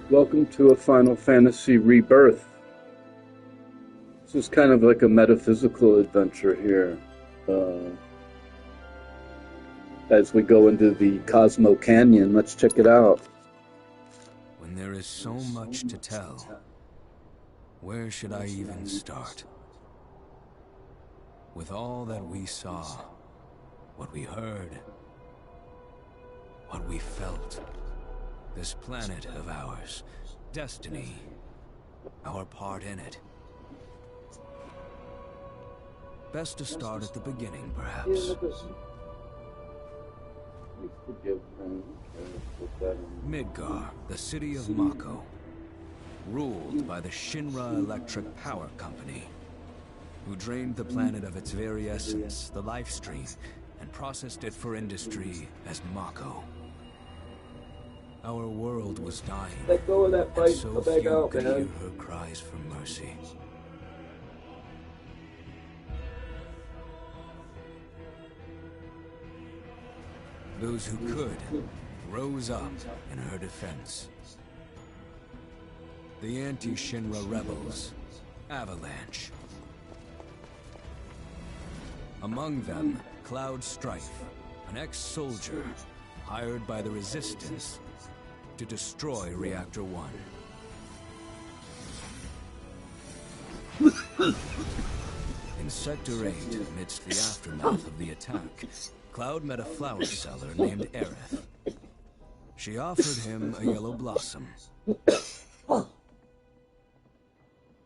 Welcome to a Final Fantasy Rebirth. This is kind of like a metaphysical adventure here. Uh, as we go into the Cosmo Canyon, let's check it out. When there is so much to tell, where should I even start? With all that we saw, what we heard, what we felt, this planet of ours, destiny, our part in it. Best to start at the beginning, perhaps. Midgar, the city of Mako, ruled by the Shinra Electric Power Company, who drained the planet of its very essence, the life stream, and processed it for industry as Mako. Our world was dying, Let go of that and bite, so go back few out, could man. hear her cries for mercy. Those who could rose up in her defense. The anti-Shinra rebels, Avalanche. Among them, Cloud Strife, an ex-soldier hired by the Resistance to destroy Reactor 1. In Sector 8, amidst the aftermath of the attack, Cloud met a flower seller named Aerith. She offered him a yellow blossom.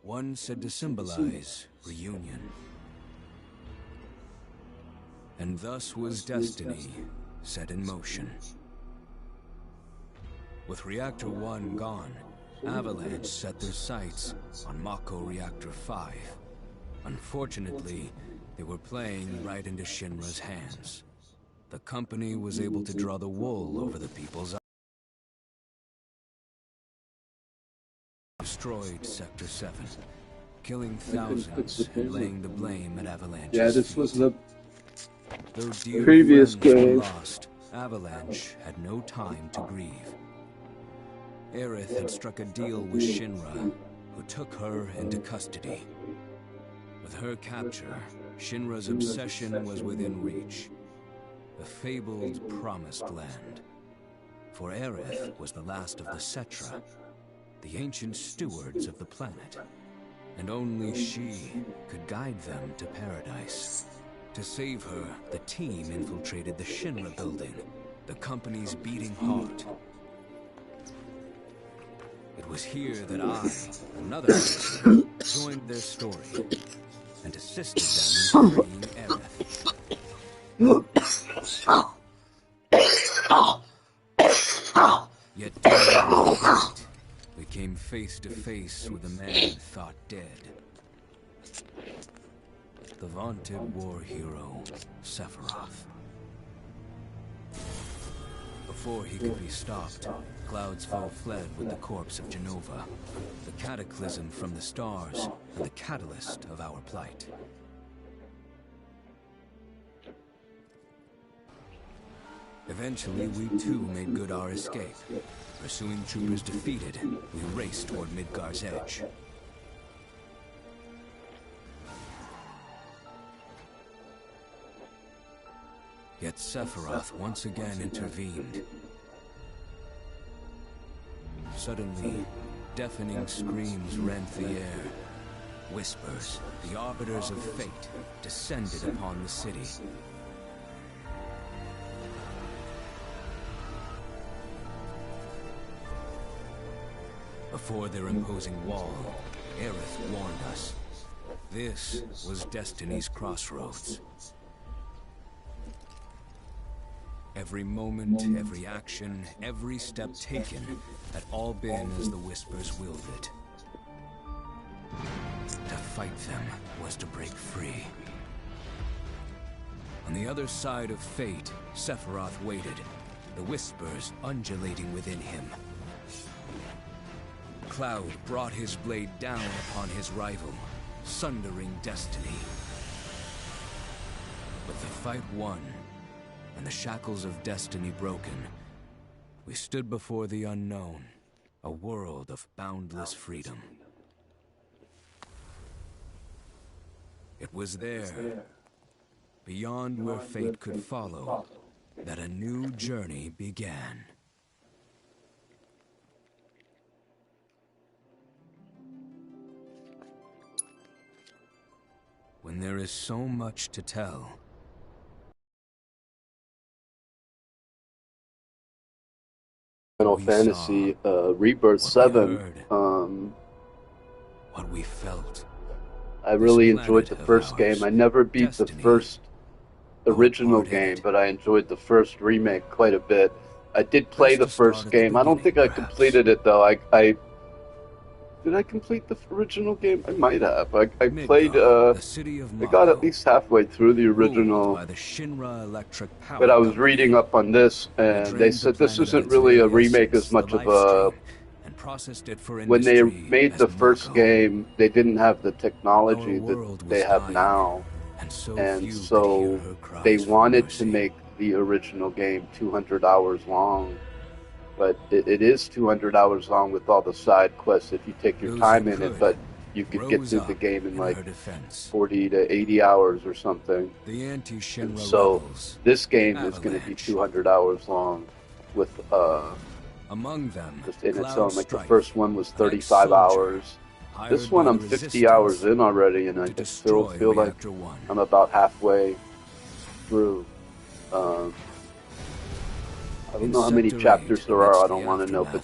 One said to symbolize reunion. And thus was destiny set in motion. With Reactor 1 gone, Avalanche set their sights on Mako Reactor 5. Unfortunately, they were playing right into Shinra's hands. The company was able to draw the wool over the people's eyes. Destroyed Sector 7, killing thousands and laying the blame at Avalanche's Yeah, this was the Though dear previous friends were game. lost, Avalanche had no time to grieve. Aerith had struck a deal with Shinra, who took her into custody. With her capture, Shinra's obsession was within reach. The fabled Promised Land. For Aerith was the last of the Cetra, the ancient stewards of the planet, and only she could guide them to paradise. To save her, the team infiltrated the Shinra building, the company's beating heart. It was here that I, another person, joined their story and assisted them in freeing Aerith. Yet during the fight, we came face to face with a man thought dead. The vaunted war hero, Sephiroth. Before he could be stopped, Cloud's foe fled with the corpse of Genova, the cataclysm from the stars and the catalyst of our plight. Eventually, we too made good our escape. Pursuing troopers defeated, we raced toward Midgar's edge. Yet Sephiroth once again intervened. Suddenly, deafening screams rent the air. Whispers, the arbiters of fate, descended upon the city. Before their imposing wall, Aerith warned us. This was Destiny's crossroads. Every moment, every action, every step taken had all been as the Whispers willed it. To fight them was to break free. On the other side of fate, Sephiroth waited, the Whispers undulating within him. Cloud brought his blade down upon his rival, sundering destiny. With the fight won, and the shackles of destiny broken, we stood before the unknown, a world of boundless freedom. It was there, beyond where fate could follow, that a new journey began. When there is so much to tell, Final Fantasy Rebirth 7. What we felt. I really enjoyed the first game. I never beat the first original game, but I enjoyed the first remake quite a bit. I did play the first game. I don't think I completed it though. I did I complete the original game? I might have. I played. I got at least halfway through the original. But I was reading up on this, and they said this isn't really a remake as much of a. When they made the first game, they didn't have the technology that they have now, and so they wanted to make the original game 200 hours long. But it is 200 hours long with all the side quests if you take your time in it, but you could get through the game in like 40 to 80 hours or something. And so this game is going to be 200 hours long with among them, just in its own. Like the first one was 35 hours. This one I'm 50 hours in already, and I still feel like I'm about halfway through. I don't know how many chapters there are, I don't want to know, but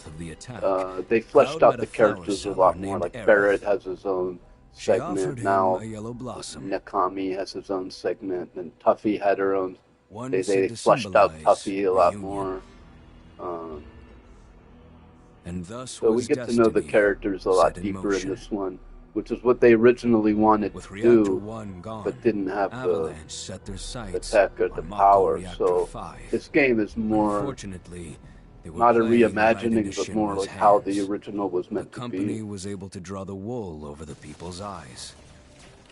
they fleshed out the characters a lot more. Like Barrett has his own segment now, Nakami has his own segment, and Tuffy had her own. They fleshed out Tuffy a lot more. So we get to know the characters a lot deeper in this one, which is what they originally wanted to do, but didn't have the tech or the power. So this game is more not a reimagining, but more like how the original was meant to be. The company was able to draw the wool over the people's eyes.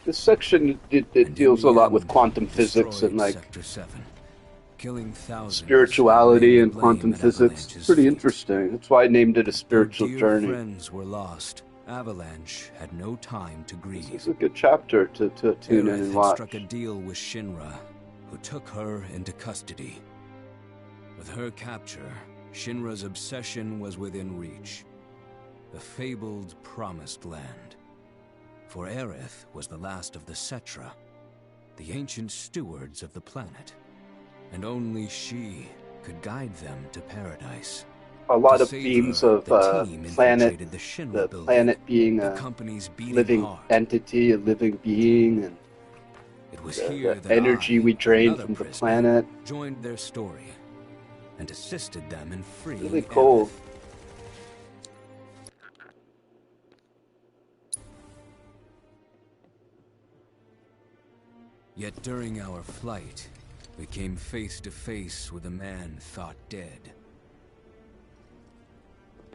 This section it deals a lot with quantum physics and like spirituality and quantum physics. It's pretty interesting. That's why I named it a spiritual journey. Friends were lost. Avalanche had no time to grieve. This is a good chapter to tune in and watch. Struck a deal with Shinra, who took her into custody. With her capture, Shinra's obsession was within reach. The fabled Promised Land. For Aerith was the last of the Cetra, the ancient stewards of the planet. And only she could guide them to paradise. A lot of themes of planet, the planet being a living entity, a living being, and it was here the energy we drain from the planet. Joined their story and assisted them in freeing really cool. Yet during our flight, we came face to face with a man thought dead.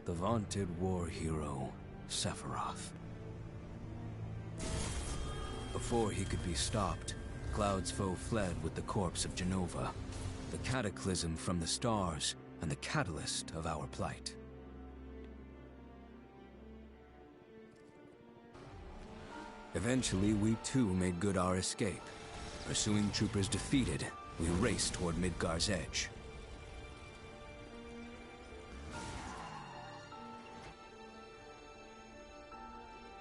The vaunted war hero, Sephiroth. Before he could be stopped, Cloud's foe fled with the corpse of Genova, the cataclysm from the stars and the catalyst of our plight. Eventually, we too made good our escape. Pursuing troopers defeated, we raced toward Midgar's edge.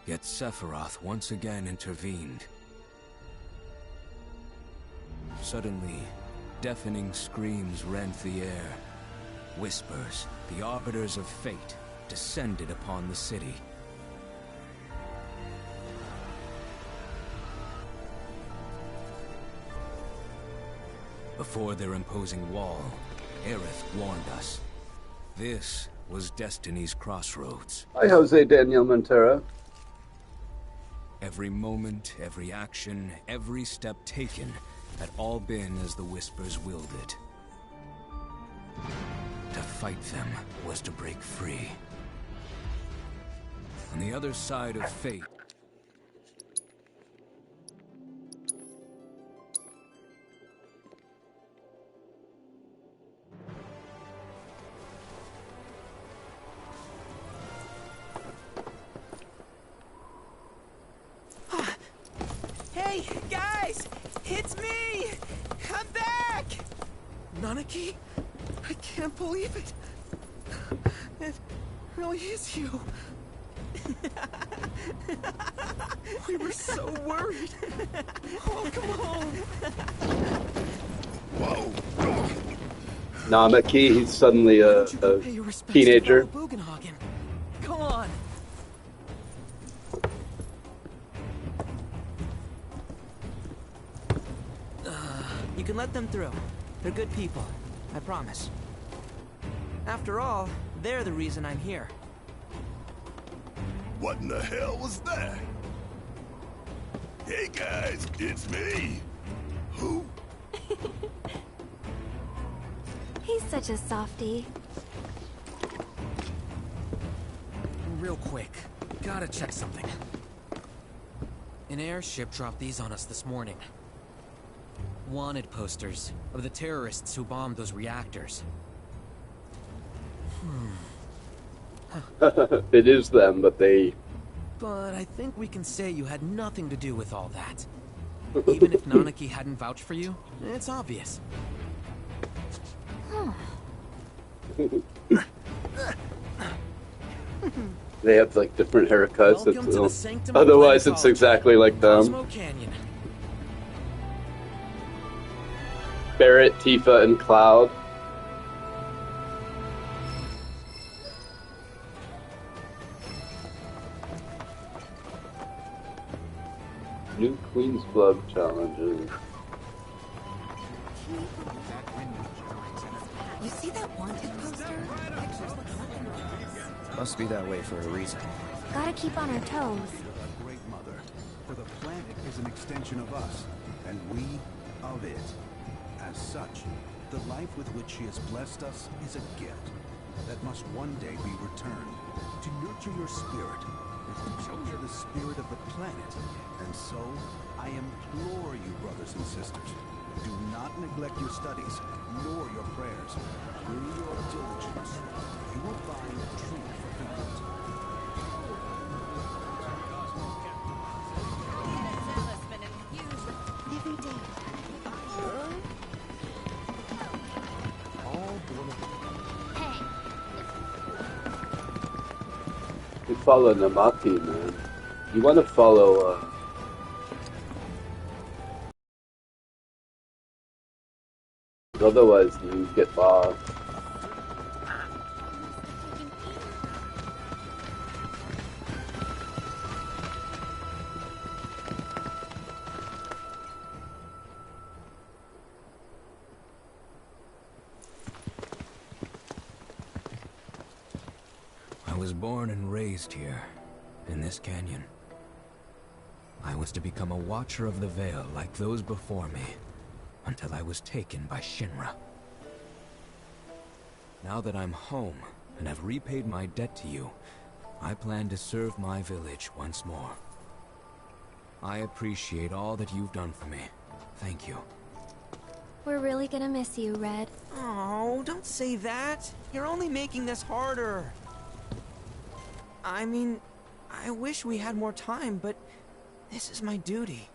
Yet Sephiroth once again intervened. Suddenly, deafening screams rent the air. Whispers, the arbiters of fate, descended upon the city. Before their imposing wall, Aerith warned us. This was Destiny's crossroads. Hi, Jose Daniel Montero. Every moment, every action, every step taken had all been as the Whispers willed it. To fight them was to break free. On the other side of fate, Hey, guys! It's me! I'm back! Nanaki? I can't believe it. It really is you. We were so worried. Oh, come on. Whoa. Namaki, he's suddenly a teenager. Come on. You can let them through. They're good people. I promise. After all, they're the reason I'm here. What in the hell was that? Hey guys, it's me. Who? He's such a softie. Real quick, gotta check something. An airship dropped these on us this morning. Wanted posters of the terrorists who bombed those reactors. It is them, but they... But I think we can say you had nothing to do with all that. Even if Nanaki hadn't vouched for you, it's obvious. They have like different haircuts. Welcome to the sanctum of Otherwise, it's planetology. exactly like them. Cosmo Canyon. Barrett, Tifa, and Cloud. New Queen's Club challenges. You see that wanted poster? Pictures look nothing like this. Must be that way for a reason. Gotta keep on our toes. A great mother, for the planet is an extension of us, and we of it. As such, the life with which she has blessed us is a gift that must one day be returned. To nurture your spirit is to nurture the spirit of the planet. And so, I implore you, brothers and sisters, do not neglect your studies, nor your prayers. Through your diligence, you will find true fulfillment. Every day. You follow Namaki, man. You want to follow, otherwise you get lost. I was born and raised here, in this canyon. I was to become a watcher of the Veil like those before me, until I was taken by Shinra. Now that I'm home, and have repaid my debt to you, I plan to serve my village once more. I appreciate all that you've done for me. Thank you. We're really gonna miss you, Red. Oh, don't say that. You're only making this harder. I mean, I wish we had more time, but this is my duty.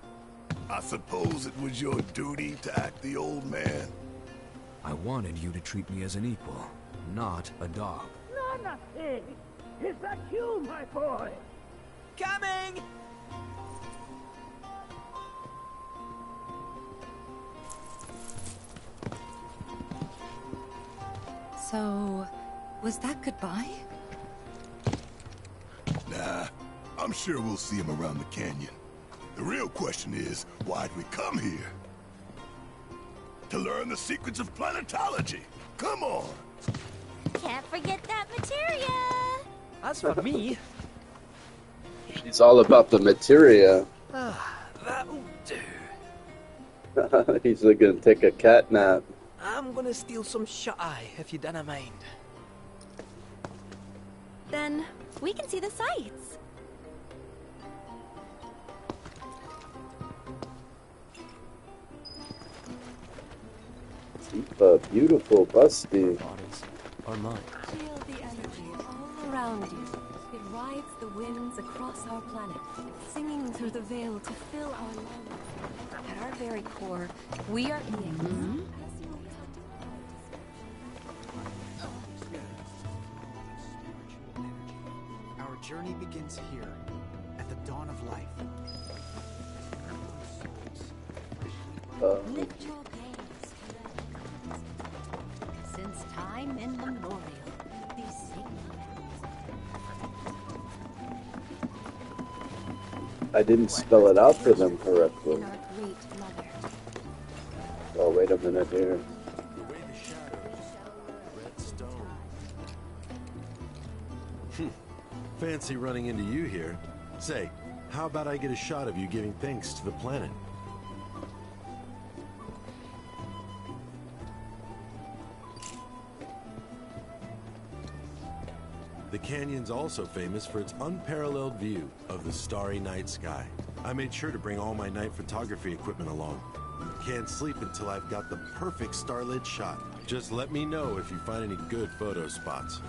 I suppose it was your duty to act the old man. I wanted you to treat me as an equal, not a dog. Nanaki! Is that you, my boy? Coming! So, was that goodbye? Nah, I'm sure we'll see him around the canyon. The real question is, why'd we come here? To learn the secrets of planetology. Come on! Can't forget that materia! As for me... She's all about the materia. That'll do. He's gonna take a cat nap. I'm gonna steal some shut-eye, if you don't mind. Then we can see the sights. Tifa, beautiful, busty. Bodies are mine. Feel the energy all around you. It rides the winds across our planet, singing through the veil to fill our lungs. At our very core, we are beings. Our journey begins here, at the dawn of life. Lift your gaze. Since time immemorial, these sacred I didn't spell it out for them correctly. our great mother. Oh, wait a minute here. Away the shadows. Red stone. Fancy running into you here. Say, how about I get a shot of you giving thanks to the planet? The canyon's also famous for its unparalleled view of the starry night sky. I made sure to bring all my night photography equipment along. Can't sleep until I've got the perfect starlit shot. Just let me know if you find any good photo spots.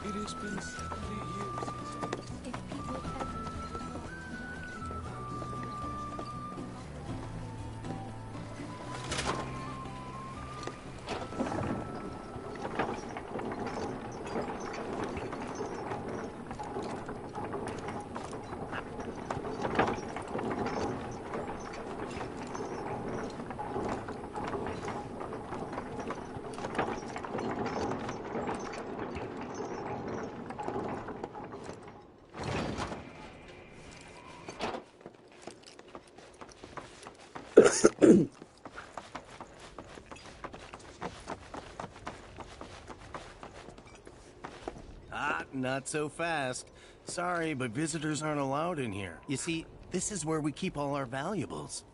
It has been 70 years. If people ever Not so fast. Sorry, but visitors aren't allowed in here. You see, this is where we keep all our valuables.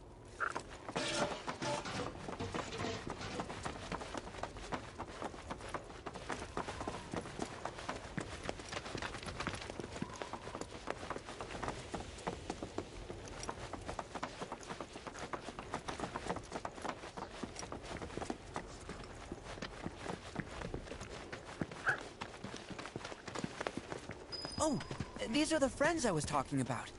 Oh, these are the friends I was talking about.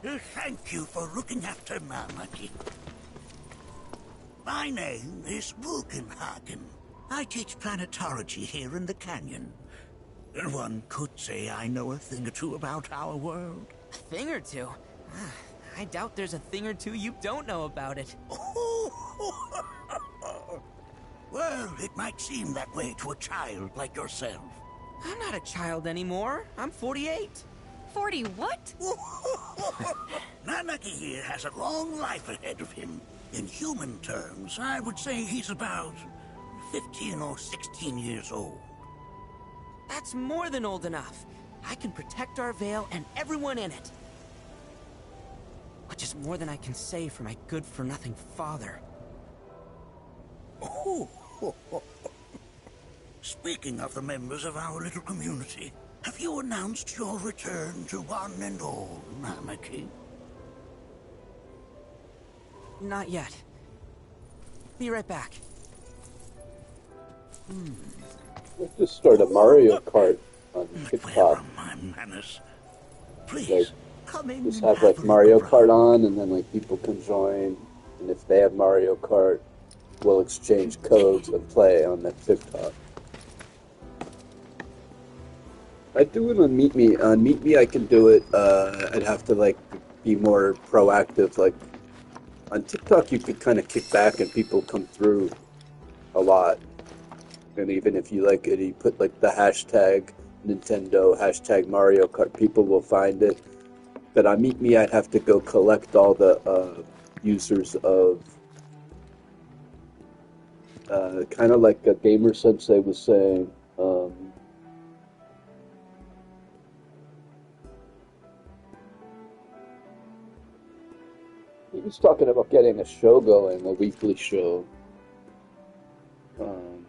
Thank you for looking after Mamaki. My name is Bugenhagen. I teach planetology here in the canyon. One could say I know a thing or two about our world. A thing or two? I doubt there's a thing or two you don't know about it. Well, it might seem that way to a child like yourself. I'm not a child anymore. I'm 48. 40 what? Nanaki here has a long life ahead of him. In human terms, I would say he's about 15 or 16 years old. That's more than old enough. I can protect our veil and everyone in it. Which is more than I can say for my good-for-nothing father. Speaking of the members of our little community, have you announced your return to one and all, Namaki? Not yet. Be right back. Let's just start a Mario Kart on But where TikTok. are my manners? Please, Like, come in just and have like a Mario look Kart around. on, and then like people can join, and if they have Mario Kart, we'll exchange codes and play on that TikTok. I do it on Meet Me. On Meet Me, I can do it. I'd have to like be more proactive. Like on TikTok, you could kind of kick back, and people come through a lot. And even if you like it, you put like the hashtag Nintendo, hashtag Mario Kart, people will find it. But on Meet Me, I'd have to go collect all the users of kind of like a Gamer Sensei was saying. He was talking about getting a show going, a weekly show. Um,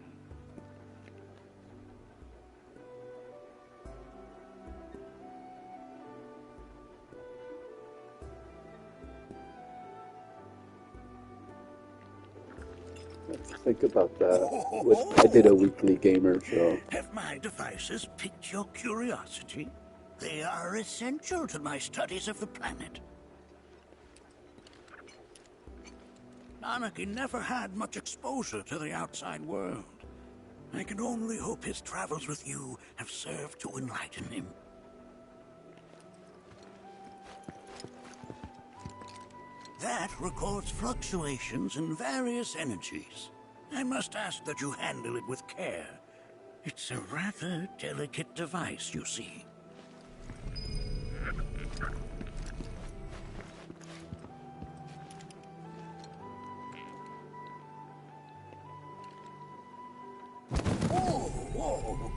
Think about that. I did a weekly gamer show. Have my devices piqued your curiosity? They are essential to my studies of the planet. Anarchy never had much exposure to the outside world. I can only hope his travels with you have served to enlighten him. That records fluctuations in various energies. I must ask that you handle it with care. It's a rather delicate device, you see. Whoa!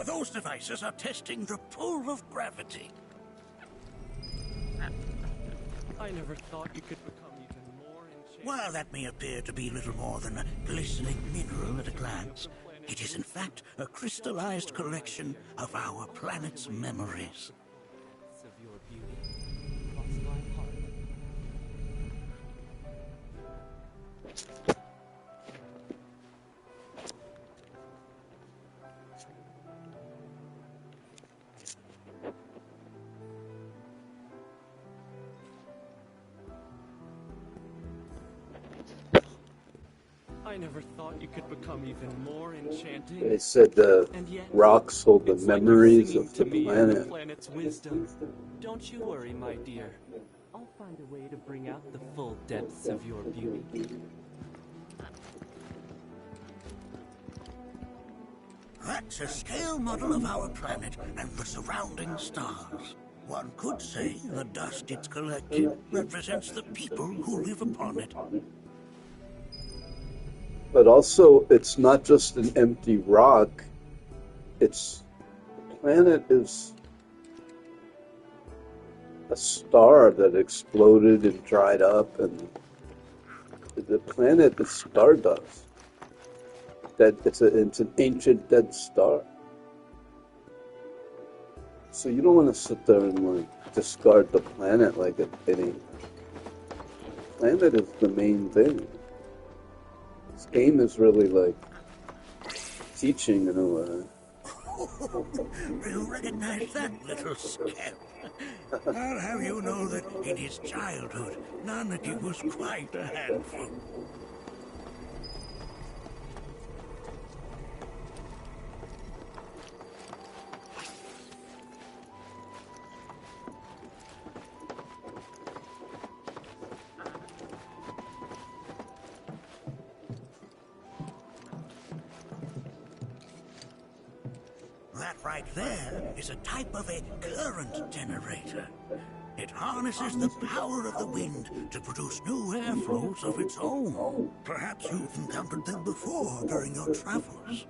Those devices are testing the pull of gravity. I never thought you could become even more enchanted. While that may appear to be little more than a glistening mineral at a glance, it is in fact a crystallized collection of our planet's memories. Of your beauty cross my heart. I never thought you could become even more enchanting. They said the rocks hold the memories of the The planet. planet's wisdom. Don't you worry, my dear. I'll find a way to bring out the full depths of your beauty. That's a scale model of our planet and the surrounding stars. One could say the dust it's collected represents the people who live upon it. But also, it's not just an empty rock. The planet is a star that exploded and dried up, and the planet is stardust. It's an ancient dead star. So you don't want to sit there and discard the planet like a penny. The planet is the main thing. This game is really like teaching in a way. You recognize that little scamp? I'll have you know that in his childhood, Nanaki was quite a handful. That right there is a type of a current generator. It harnesses the power of the wind to produce new air flows of its own. Perhaps you've encountered them before during your travels.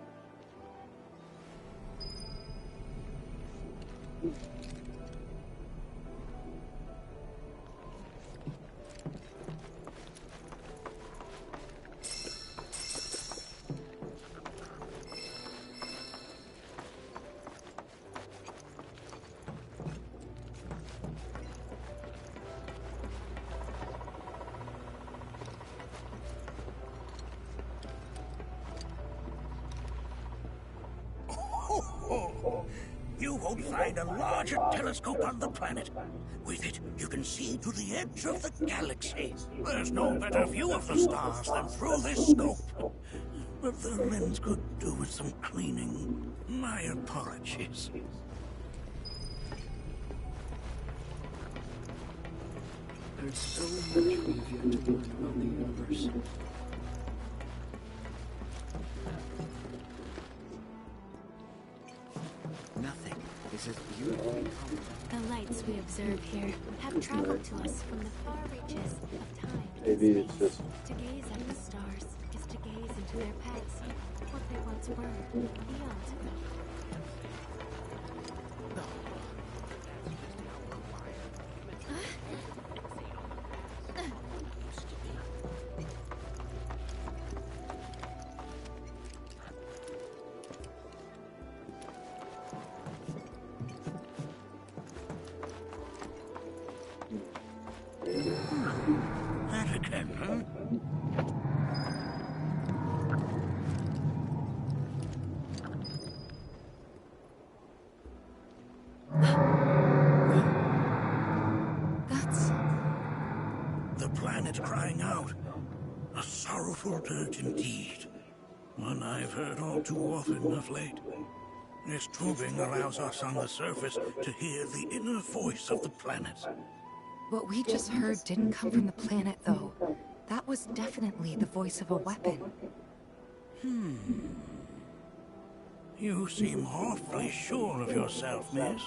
You won't find a larger telescope on the planet. With it, you can see to the edge of the galaxy. There's no better view of the stars than through this scope. But the lens could do with some cleaning. My apologies. There's so much we've yet to learn about the universe. Nothing is as beautifully colored. The lights we observe here have traveled to us from the far reaches of time. Maybe it's just To gaze at the stars is to gaze into their past, what they once were, eons ago. That again, huh? crying out. A sorrowful dirge indeed. One I've heard all too often of late. This tubing allows us on the surface to hear the inner voice of the planet. What we just heard didn't come from the planet, though. That was definitely the voice of a weapon. You seem awfully sure of yourself, miss.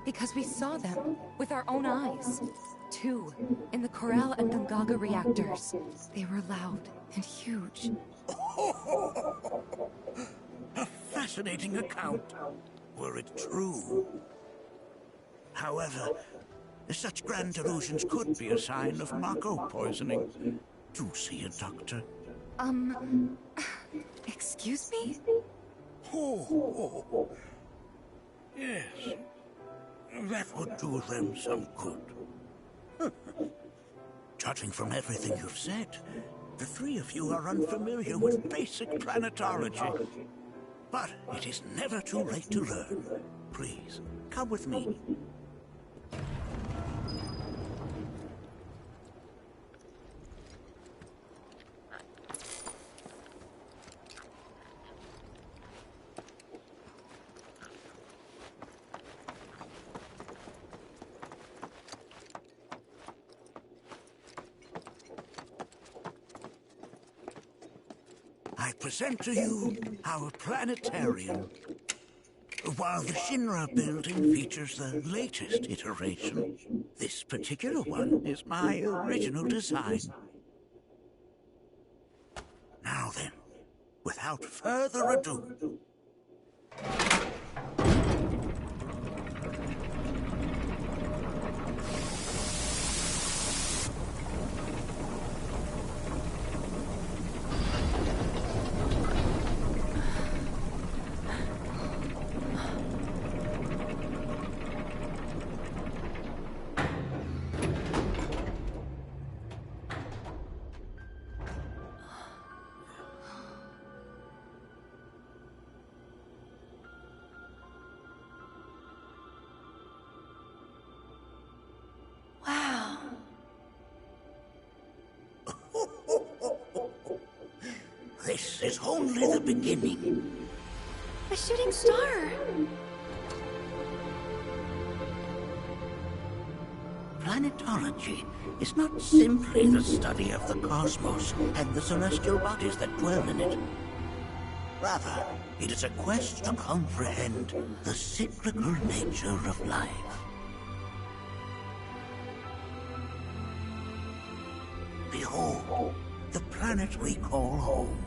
Because we saw them with our own eyes. Two, in the Corral and Gungaga reactors. They were loud and huge. A fascinating account, were it true. However, such grand delusions could be a sign of Mako poisoning. Do see a doctor. Excuse me? Oh. Yes. That would do them some good. Judging from everything you've said, the three of you are unfamiliar with basic planetology. But it is never too late to learn. Please, come with me. I present to you our planetarium. While the Shinra building features the latest iteration, this particular one is my original design. Now then, without further ado, Wow. this is only the beginning. A shooting star! Planetology is not simply the study of the cosmos and the celestial bodies that dwell in it. Rather, it is a quest to comprehend the cyclical nature of life. Behold, the planet we call home.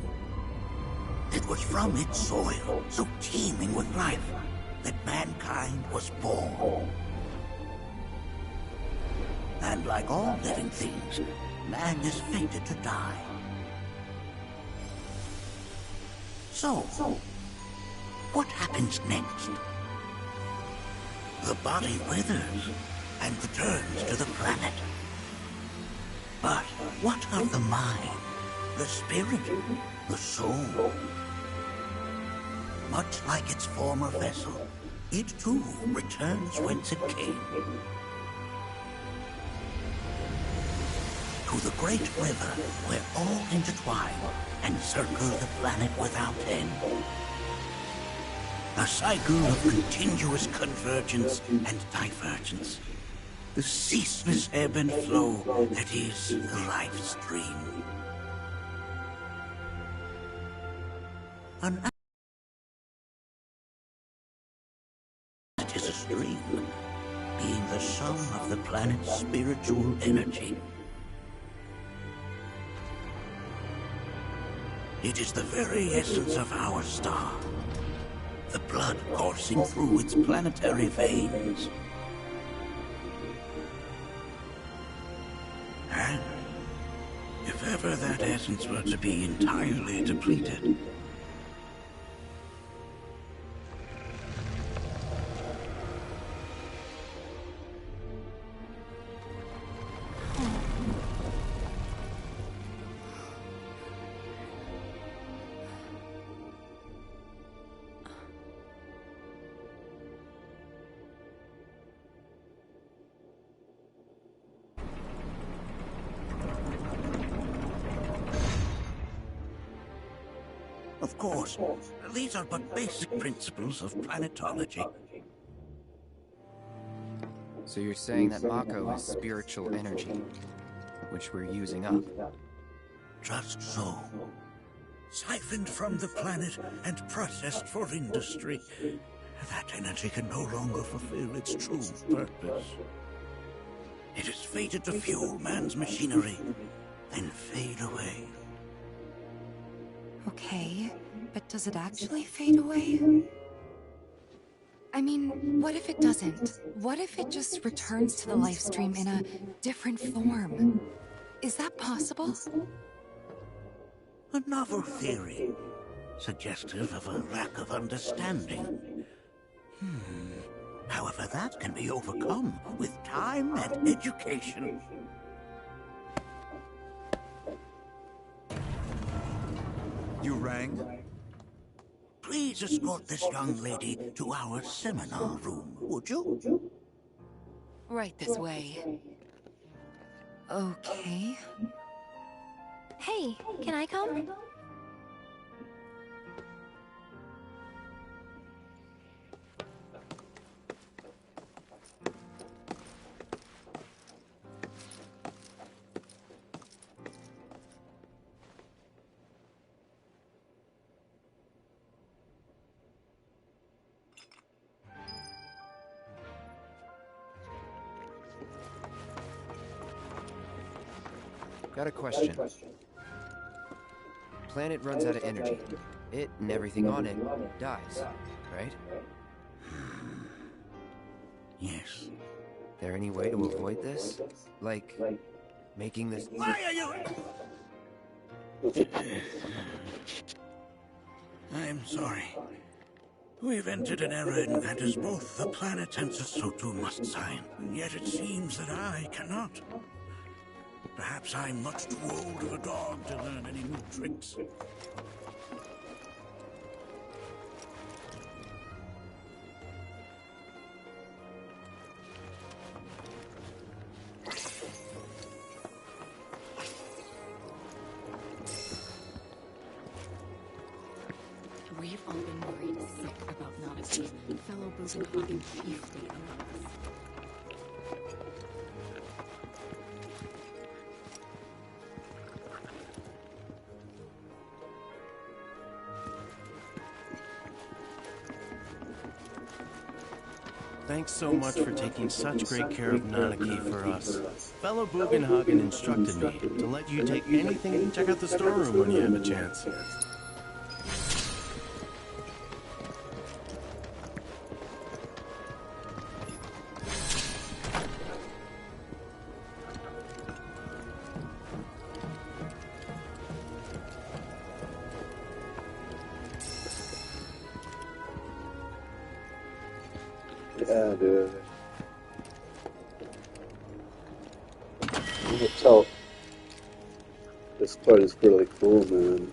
It was from its soil, so teeming with life, that mankind was born. And like all living things, man is fated to die. So, what happens next? The body withers and returns to the planet. But what of the mind, the spirit, the soul? Much like its former vessel, it too returns whence it came. To the great river where all intertwine and circle the planet without end. A cycle of continuous convergence and divergence. The ceaseless ebb and flow that is the life stream. It is a stream, being the sum of the planet's spiritual energy. It is the very essence of our star. The blood coursing through its planetary veins. And if ever that essence were to be entirely depleted, Of course, these are but basic principles of planetology. So you're saying that Mako is spiritual energy, which we're using up? Just so. Siphoned from the planet and processed for industry, that energy can no longer fulfill its true purpose. It is fated to fuel man's machinery, then fade away. Okay, but does it actually fade away? I mean, what if it doesn't? What if it just returns to the life stream in a different form? Is that possible? A novel theory, suggestive of a lack of understanding. However, that can be overcome with time and education. You rang? Please escort this young lady to our seminar room, would you? Right this way. Okay. Hey, can I come? Got a question. Planet runs out of energy. It and everything on it dies, right? Yes. There any way to avoid this? Like, making this... Why are you... I'm sorry. We've entered an era in that is both the planet and Sesotho must sign, and yet it seems that I cannot. Perhaps I'm much too old of a dog to learn any new tricks. We've all been worried sick about Novices, fellow Bosenhagen chiefly among us. Thanks so much for taking such great care of Nanaki for us. Fellow Bugenhagen instructed me to let you take anything and check out the storeroom when you have a chance. Yeah, dude. You can tell this part is really cool, man.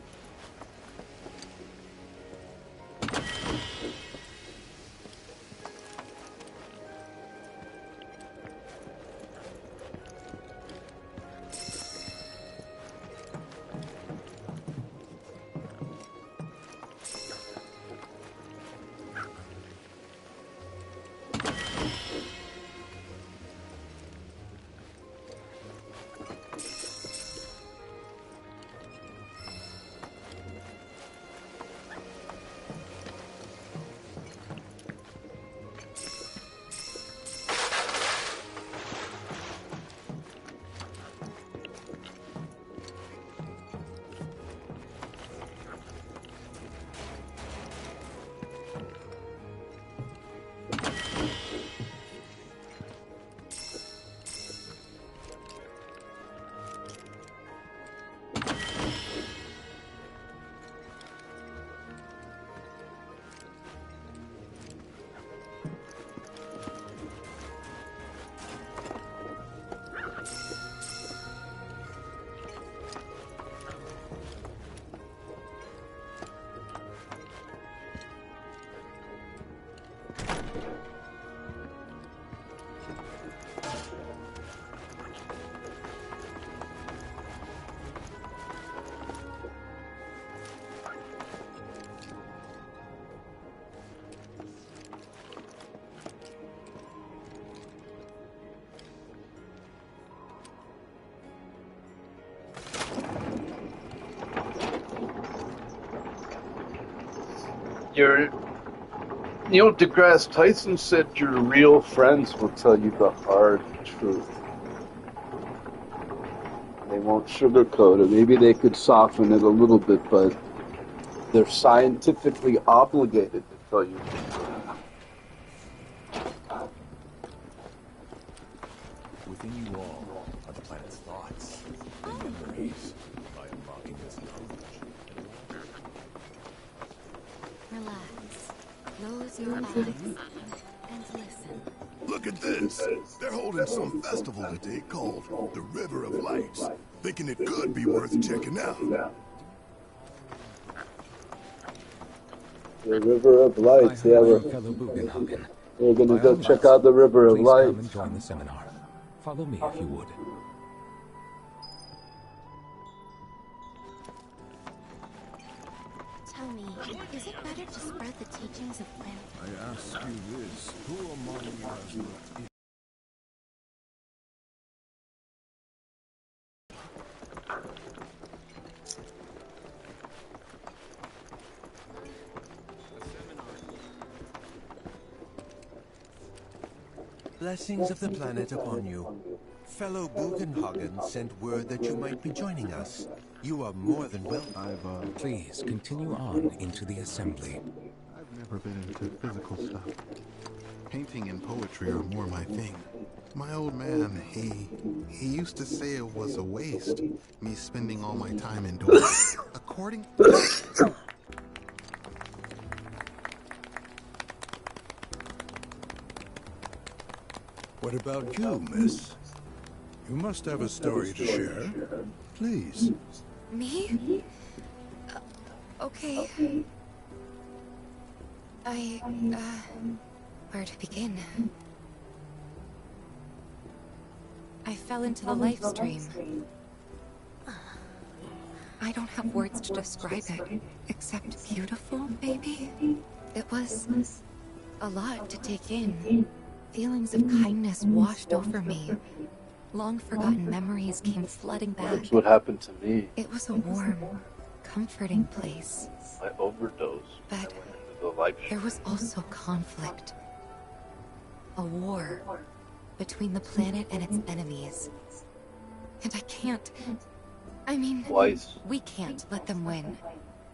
DeGrasse Tyson said your real friends will tell you the hard truth. They won't sugarcoat it. Maybe they could soften it a little bit, but they're scientifically obligated to tell you the truth. Within you all are the planet's thoughts and memories. By unlocking this knowledge. Relax. Close your eyes and listen. Look at this. They're holding some festival today called the River of Lights. Thinking it could be worth checking out. The River of Lights. Yeah, we're gonna go check out the River of Lights. Come and join the seminar. Follow me if you would. Tell me, is it better to spread the teachings of planet? I ask you this: who among you has not? Blessings of the planet upon you. Fellow Bugenhagen sent word that you might be joining us. You are more than welcome. Please continue on into the assembly. I've never been into physical stuff. Painting and poetry are more my thing. My old man, he used to say it was a waste, me spending all my time indoors. According... What about you, miss? You must have a story to share. Please. Me? Okay. Where to begin? I fell into the life stream. I don't have words to describe it, except beautiful, maybe? It was a lot to take in. Feelings of kindness washed over me. Long-forgotten memories came flooding back. That's what happened to me. It was a warm, comforting place. I overdosed. But The there was also conflict. A war between the planet and its enemies. And I can't... I mean, we can't let them win.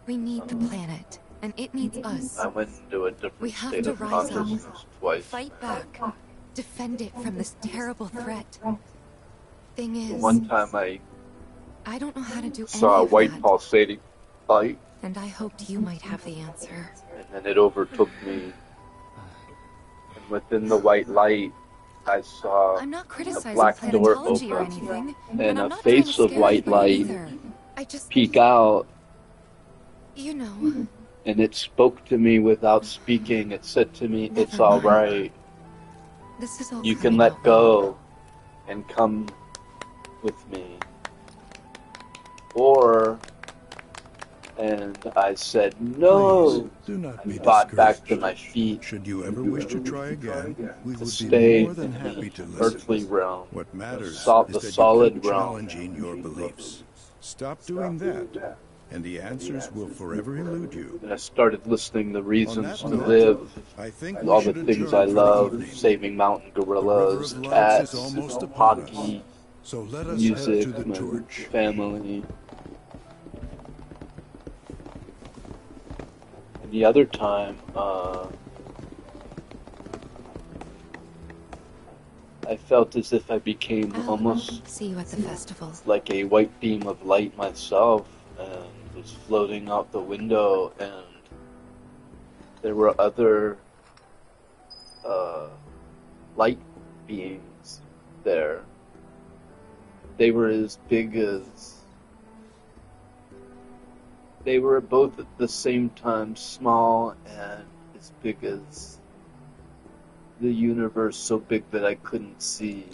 We need the planet. And it needs us. I went into a different We have state to of rise consciousness up, twice. fight back, defend it from this terrible threat. Thing is, One time I don't know how to do saw any a of white that. pulsating light, And I hoped you might have the answer. and then it overtook me. And within the white light, I saw I'm not a criticizing black door planetology or open, anything, and and I'm a not trying face to of scare white anybody light either. I just, peek out. you know, And it spoke to me without speaking. It said to me, Never "It's all mind. right. this is all You can coming let out go and come with me." And I said, "No." Please, do not be I fought back to discouraged. my feet Should you ever wish to try again, we to would be stay more than in happy the to earthly listen. realm. What matters is The that you solid keep realm. challenging your beliefs. Stop doing that, and the answers will forever elude you. And I started listing the reasons On to that live, note, I think all we the should things adjourn I for the love, evening. saving mountain The River gorillas, of Lights cats, is almost upon us, hockey, so let us music, head to the my torch. family. And the other time, I felt as if I became almost See you at the festival. like a white beam of light myself, and was floating out the window, and there were other light beings there. They were as big as... They were both at the same time small and as big as the universe, so big that I couldn't see.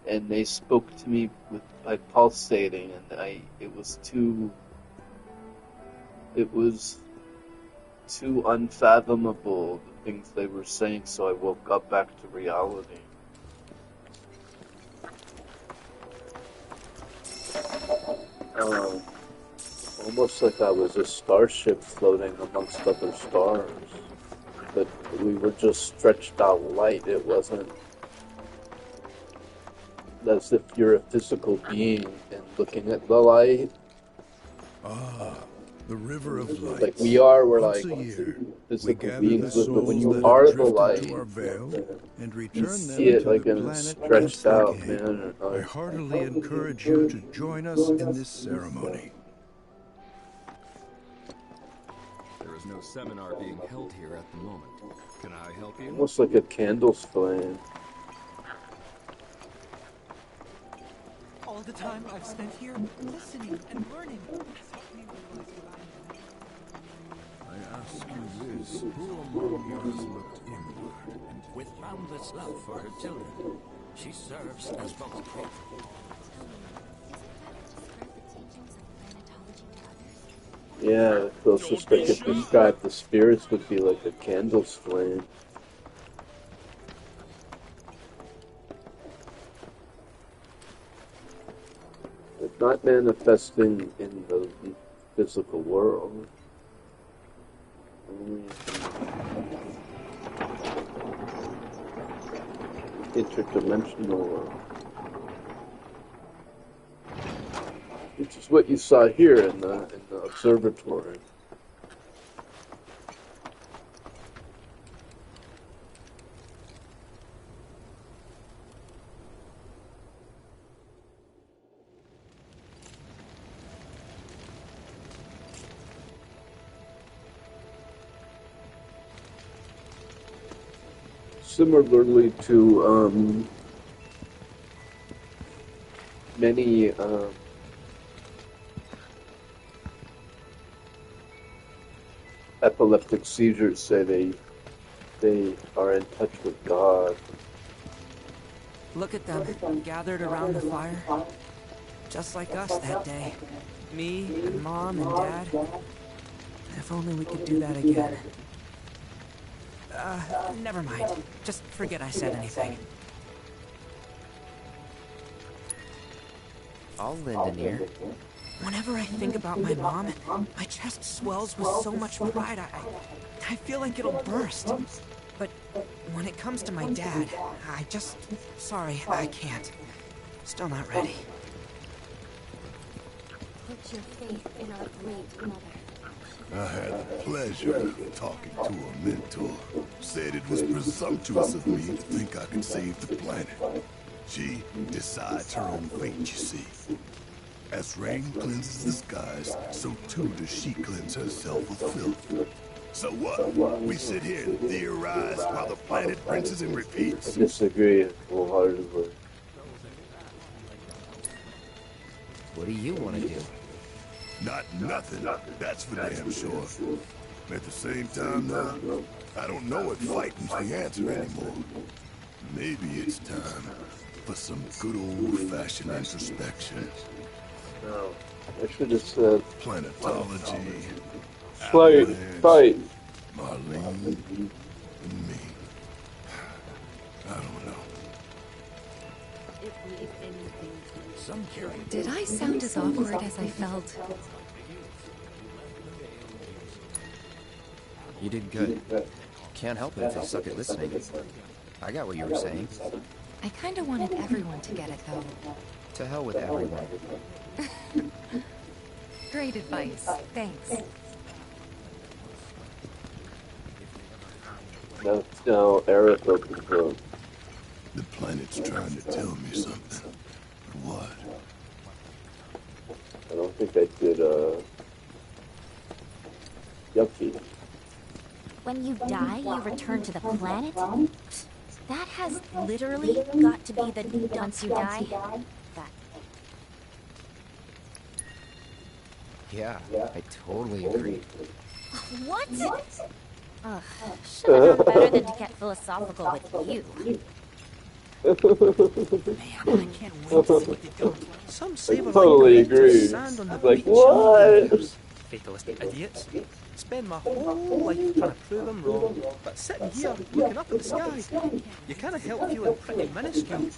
And they spoke to me by pulsating, and it was too unfathomable, the things they were saying, so I woke up back to reality. Almost like I was a starship floating amongst other stars. But we were just stretched out light. It wasn't as if you're a physical being and looking at the light. Ah, the River of Lights. Like we are, we're Once like a year, we physical gather beings the with, but when souls you that are have the drifted to light, our veil and you return see them it to like the in planet whence stretched they out, came. man. I heartily encourage you to join us in this ceremony. There is no seminar being held here at the moment. Can I help you? Almost like a candle's flame. All the time I've spent here, listening and learning. I ask you this, who among you has looked inward? With boundless love for her children, she serves as both patron. Yeah, the closest I could describe the spirits would be like a candle's flame. But not manifesting in the physical world. Only interdimensional world. Which is what you saw here in the observatory. Similarly to many epileptic seizures say they are in touch with God. Look at them, gathered around the fire. Just like us that day. Me, and Mom, and Dad. If only we could do that again. Never mind. Just forget I said anything. I'll lend an ear. Whenever I think about my mom, my chest swells with so much pride, I feel like it'll burst. But when it comes to my dad, sorry, I can't. Still not ready. Put your faith in our great mother. I had the pleasure of talking to a mentor. Said it was presumptuous of me to think I could save the planet. She decides her own fate, you see. As rain cleanses the skies, so too does she cleanse herself of filth. So what? We sit here and theorize while the planet rinses and repeats? I disagree wholeheartedly. What do you want to do? Not nothing, that's for damn sure. At the same time, though, I don't know if fighting's the answer anymore. Maybe it's time for some good old-fashioned introspection. No, I should have said planetology, fight, Marlene, and me. I don't know. Did I sound as awkward as I felt? You did good. Can't help it if you suck at listening. I got what you were saying. I kind of wanted everyone to get it, though. To hell with everyone. Great advice. Thanks. Now Eric opens up. The planet's trying to tell me something. But what? I don't think I did, yucky. When you die, you return to the planet? That has literally got to be the once you die. That. Yeah, I totally agree. What? Ugh, should have known better than to get philosophical with you. Man, I can't wait to see what they've got. Some say we're totally like grains of agree. sand on the Like, beach what? of fatalistic idiots. Spend my whole life trying to prove them wrong, but sitting here, looking up at the sky, you can't help feeling pretty minuscule.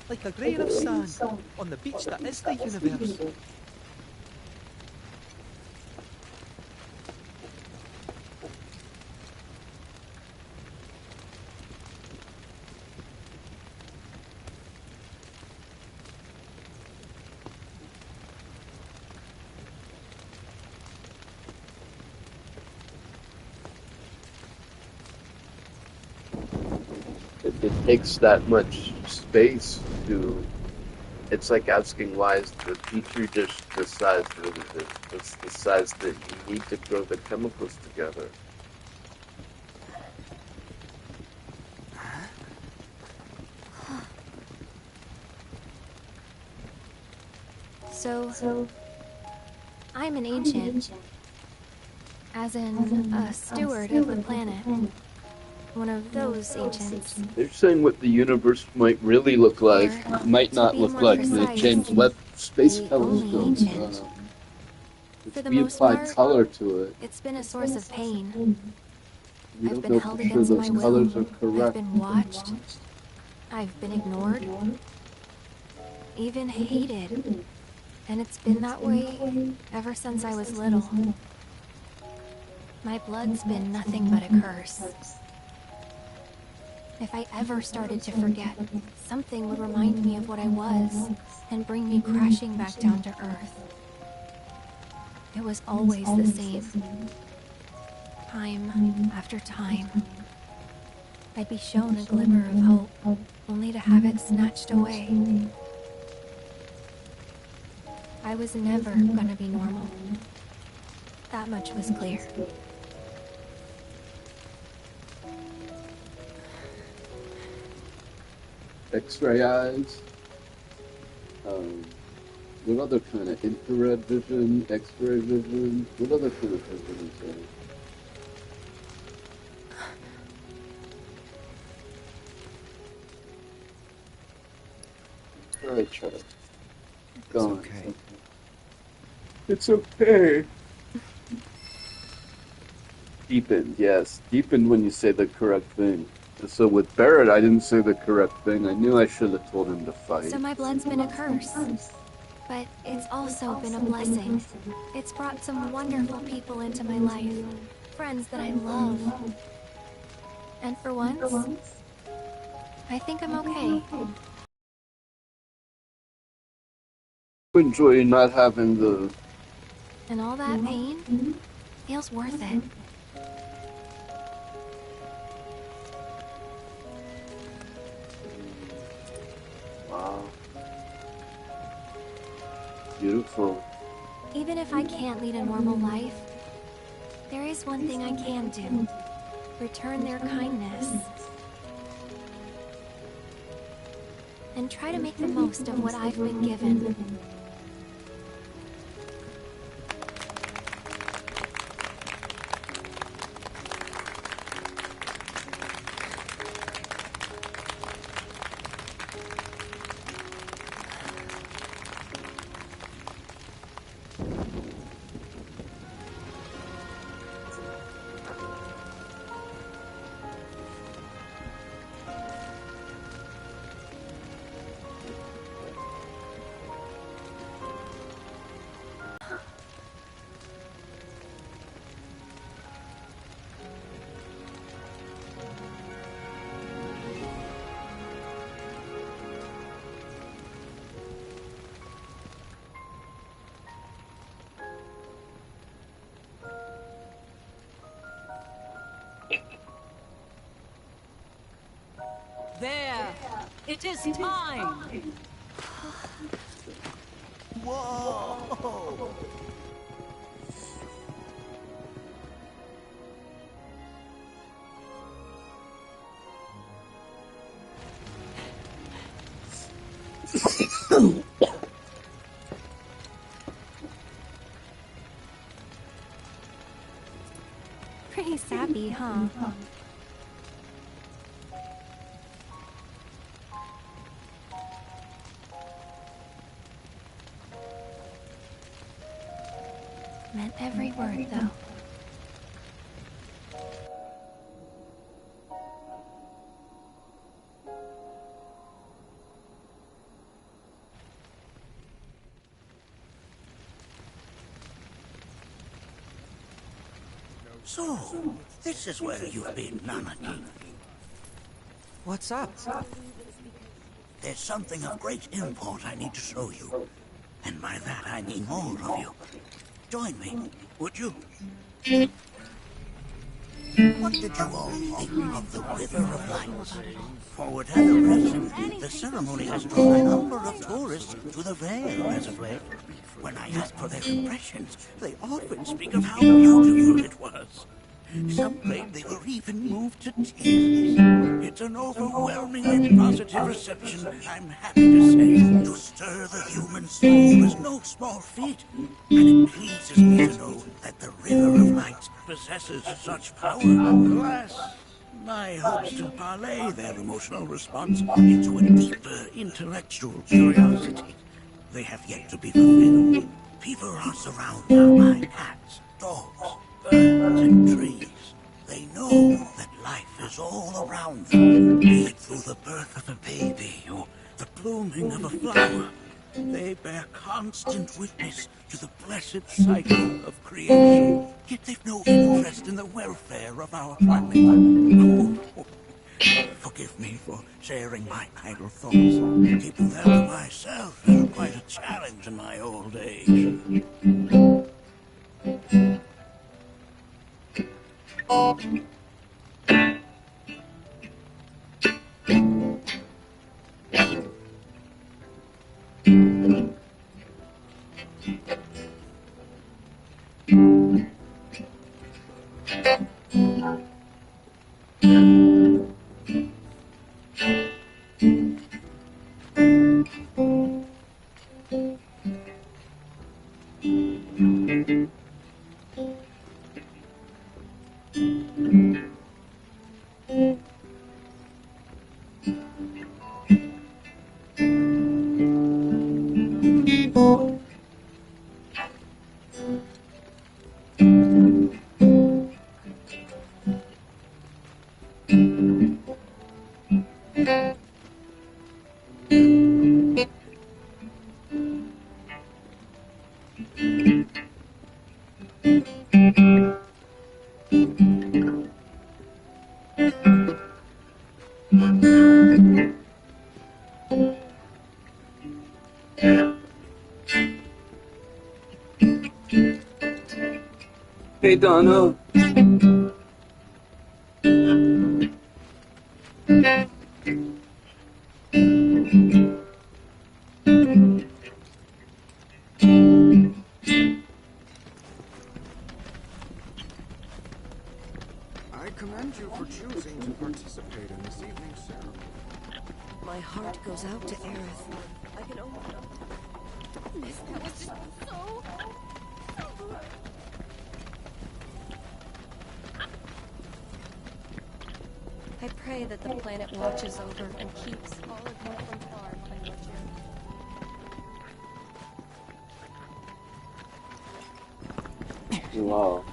Like a grain of sand on the beach that is the universe. it takes that much space to. It's like asking why is the petri dish the size that it is? It's the size that you need to grow the chemicals together. So, I'm an ancient. As in, a steward of the planet. One of those ancients. They're saying what the universe might really look like might to not be look more like the precise, James Webb Space the only Telescope. ancient. For the We most apply part, color to it. it's been a source of pain. We I've don't been know held for sure against those my will. colors are I've correct. been watched. I've been ignored. Even hated. And it's been that way ever since I was little. My blood's been nothing but a curse. If I ever started to forget, something would remind me of what I was and bring me crashing back down to Earth. It was always the same. Time after time. I'd be shown a glimmer of hope, only to have it snatched away. I was never gonna be normal. That much was clear. X-ray eyes. What other kind of infrared vision, X-ray vision? What other kind of vision is there? Alright, Charlie. Go on. Okay. It's okay. Deepened, yes. Deepened when you say the correct thing. So with Barrett, I didn't say the correct thing. I knew I should have told him to fight. So my blood's been a curse. But it's also been a blessing. It's brought some wonderful people into my life. Friends that I love. And for once, I think I'm okay. Enjoy not having the... And all that pain feels worth it. Wow. Beautiful. Even if I can't lead a normal life, there is one thing I can do. Return their kindness. And try to make the most of what I've been given. There! It is time! Whoa! Pretty sappy, huh? Meant every word, though. So, this is where you've been, Nanaki. What's up? There's something of great import I need to show you. And by that I mean more of you. Join me, would you? What did you all think of the River of Lights? For whatever reason, the ceremony has drawn a number of tourists to the Vale as of late. When I ask for their impressions, they often speak of how beautiful it was. Some claim they were even moved to tears. It's an overwhelmingly positive reception, I'm happy to say. To stir the human soul is no small feat, and it pleases me to know that the River of Lights possesses such power. Alas, my hopes to parlay their emotional response into a deeper intellectual curiosity, they have yet to be fulfilled. People are surrounded by cats, dogs, birds, and trees. They know that life is all around them, be it through the birth of a baby or the blooming of a flower. They bear constant witness to the blessed cycle of creation, yet they've no interest in the welfare of our planet. Forgive me for sharing my idle thoughts. Keeping them to myself is quite a challenge in my old age. Hey, Donna. I commend you for choosing to participate in this evening's ceremony. My heart goes out to Aerith. I can only... That was just so... I pray that the planet watches over and keeps all of you from harm, I watch you. Wow.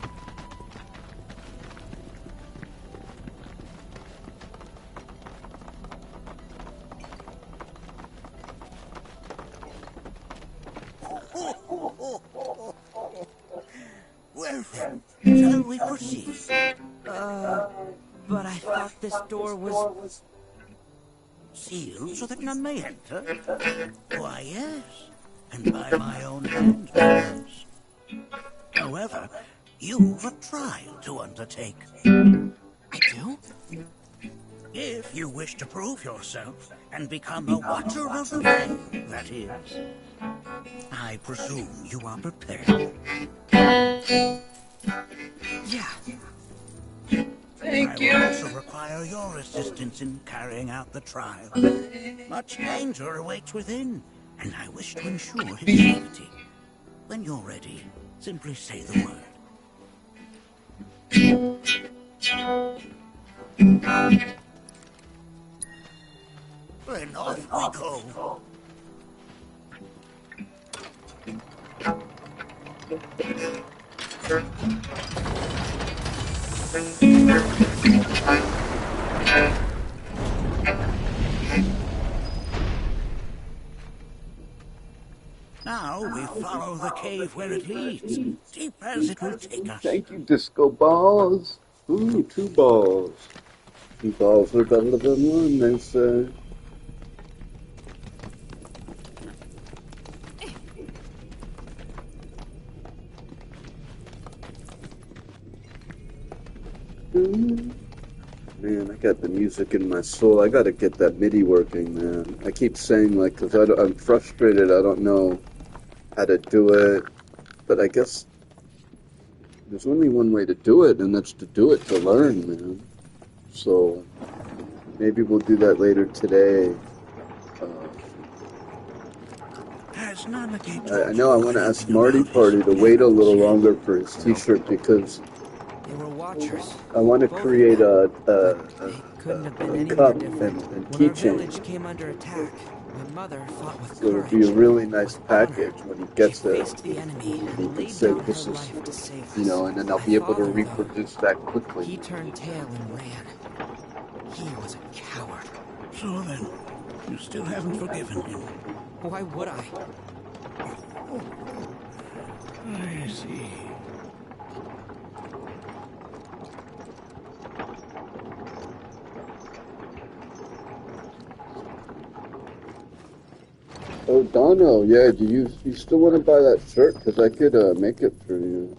Well then, shall we proceed? But I thought this door was... Sealed so that none may enter? Why, yes. And by my own hand, perhaps. However, you've a trial to undertake. I do? If you wish to prove yourself and become a watcher of the Veil, that is. I presume you are prepared. Yeah. I will also require your assistance in carrying out the trial. Much danger awaits within, and I wish to ensure his safety. When you're ready, simply say the word. Then off we go. Now we follow the cave where it leads, deep as it will take us. Thank you, disco balls. Ooh, 2 balls. 2 balls are better than 1, they say. Man, I got the music in my soul. I gotta get that MIDI working, man. I keep saying, like, because I'm frustrated. I don't know how to do it. But I guess there's only one way to do it, and that's to do it to learn, man. So maybe we'll do that later today. I know I want to ask Marty Party to wait a little longer for his T-shirt because They were watchers. I want to create a Couldn't have been any cup more different. and When our keychain. village came under attack, my mother fought with So it'll courage. be a really nice package when he gets there. Faced the enemy He and can laid say down this her is, life to save us. you know, and then I'll My be able to father, though, reproduce that quickly. he turned tail and ran. He was a coward. So then, you still haven't forgiven him. Why would I? I see. Oh, Dono, yeah, do you still want to buy that shirt? Because I could make it for you.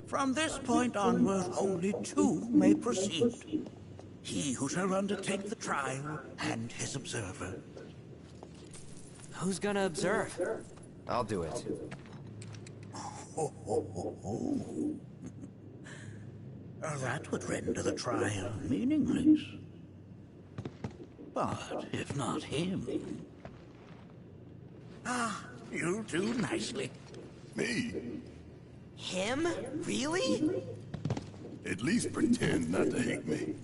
From this point onward, only two may proceed. He who shall undertake the trial and his observer. Who's gonna observe? I'll do it. That would render the trial meaningless. But if not him... Ah, you'll do nicely. Me? Him? Really? At least pretend not to hate me.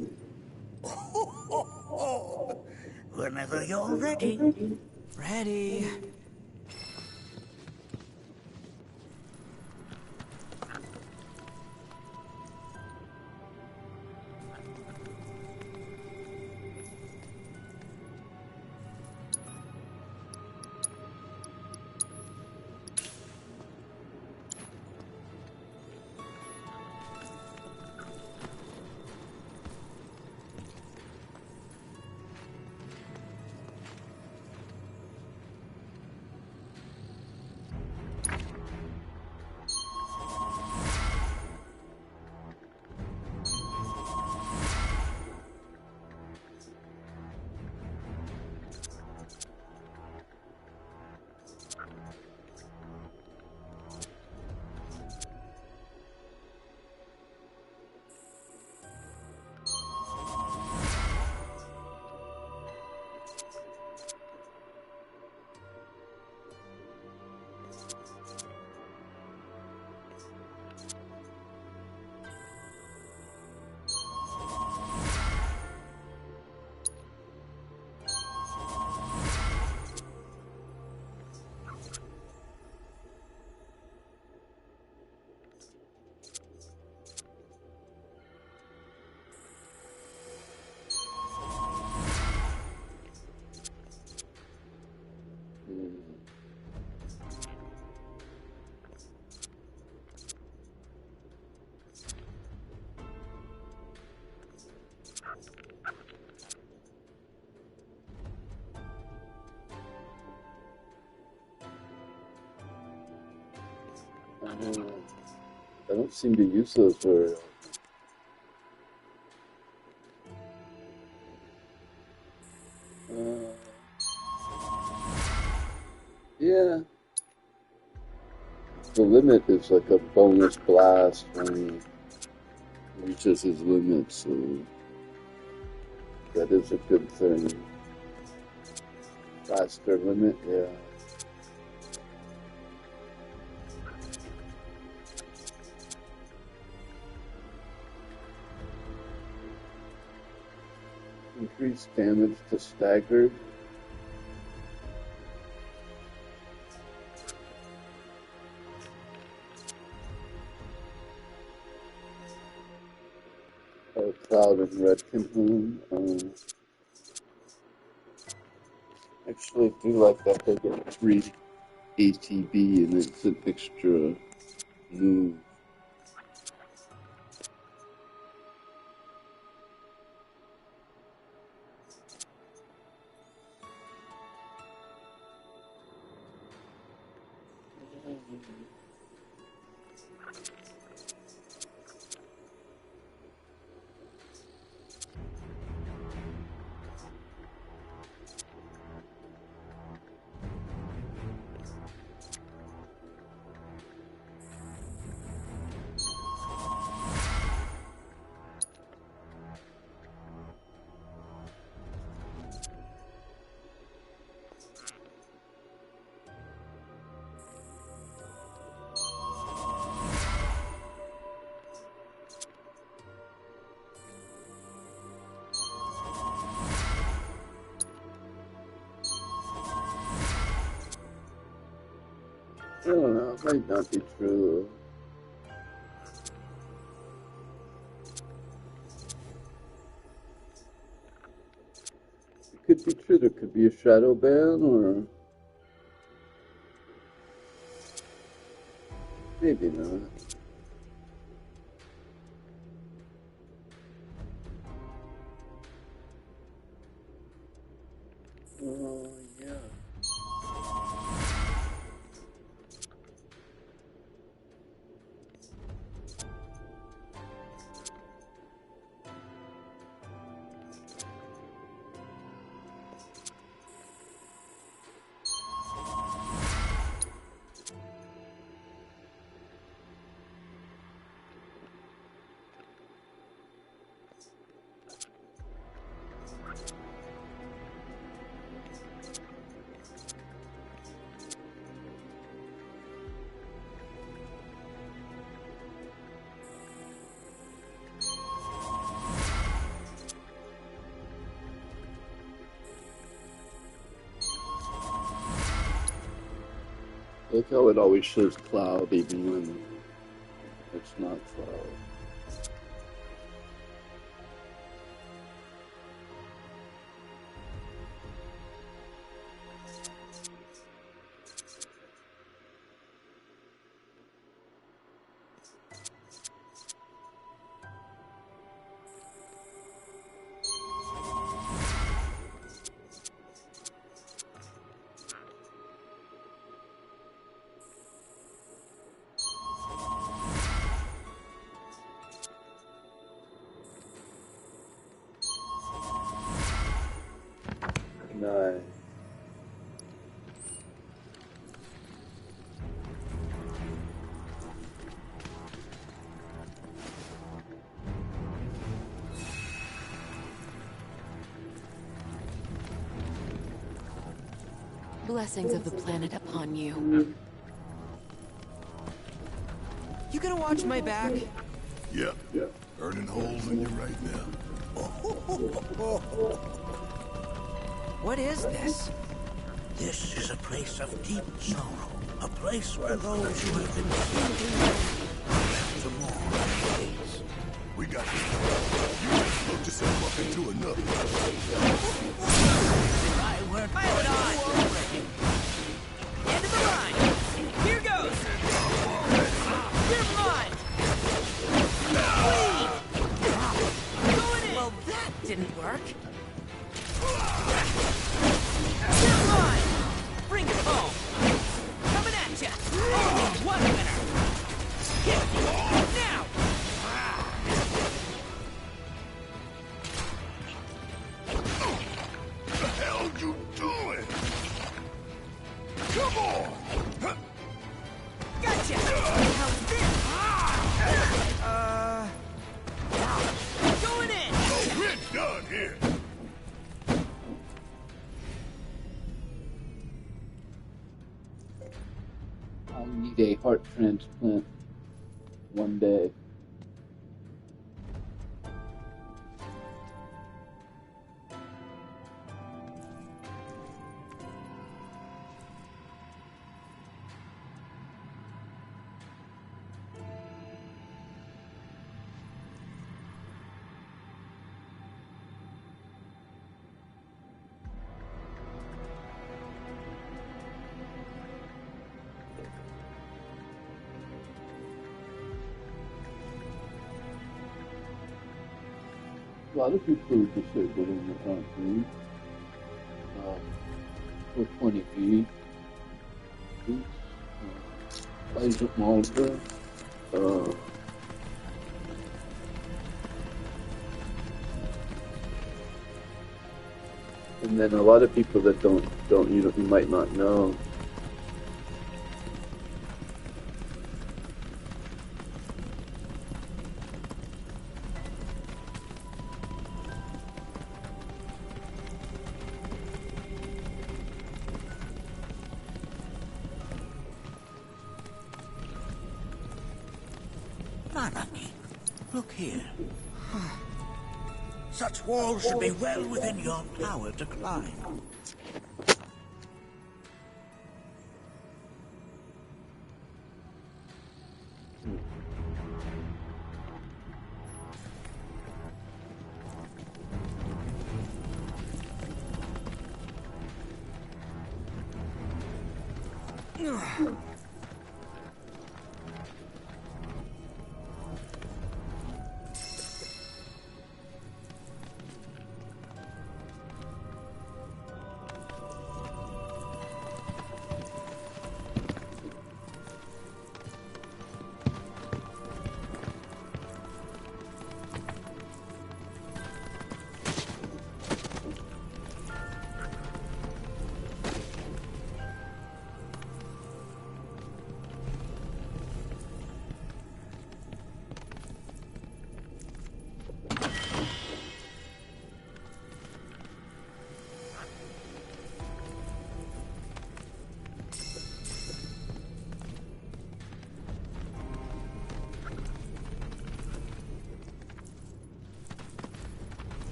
Whenever you're ready. Ready. I don't seem to use those very often. Yeah. The limit is like a bonus blast when he reaches his limit, so that is a good thing. Faster limit, yeah. Increased damage to staggered. Oh, Cloud and Red can actually, I do like that they get 3 ATB and it's an extra move. don't know, it might not be true. It could be true, there could be a shadow ban, or maybe not. Oh, yeah. Look how it always shows cloud even when it's not cloud. Nice. Blessings of the planet upon you. You gonna watch my back? Yep. Burning holes in you right now. What is this? This is a place of deep sorrow. A place where those who have been sinking left to mourn their days. We got this covered. You just looked yourself up into another. If I were pilot on! End of the line! Here goes! You're mine! Please! Going in! Well, that didn't work. You're mine! Bring it home! Coming at ya! Only one winner! Hit! Now! What the hell you doing? Come on! Gotcha! How's this? Going in! Oh, we're done here! I'll need a heart transplant one day. A lot of people are disabled in the country. 420B. Isaac Malta. And then a lot of people that you might not know. Monarchy, look here. Such walls should be well within your power to climb.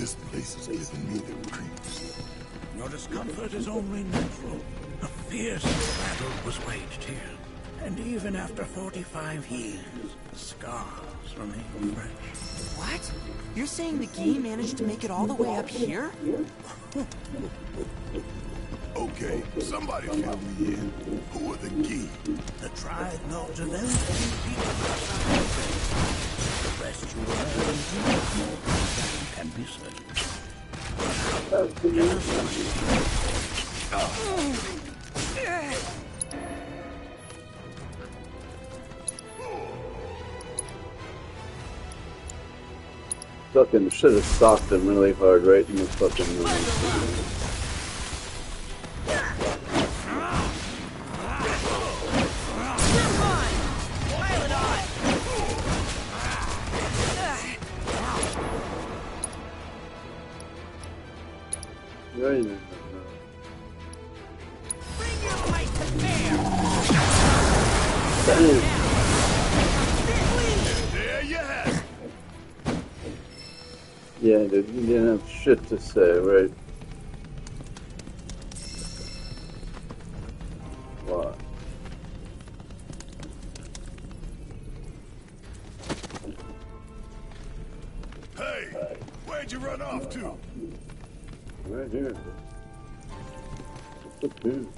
This place is giving me the creeps. Your discomfort is only natural. A fierce battle was waged here. And even after 45 years, the scars remain fresh. What? You're saying the Gee managed to make it all the way up here? Okay, somebody fill me in. Who are the Gee? The tribe known to them to be people outside of them. The rest you will learn that can be certain. Fucking should have stalked him really hard right in the fucking moment. Right. There you have it. Yeah, dude, you didn't have shit to say, right? What? Hey, where'd you run off to? Right here. What's up, dude?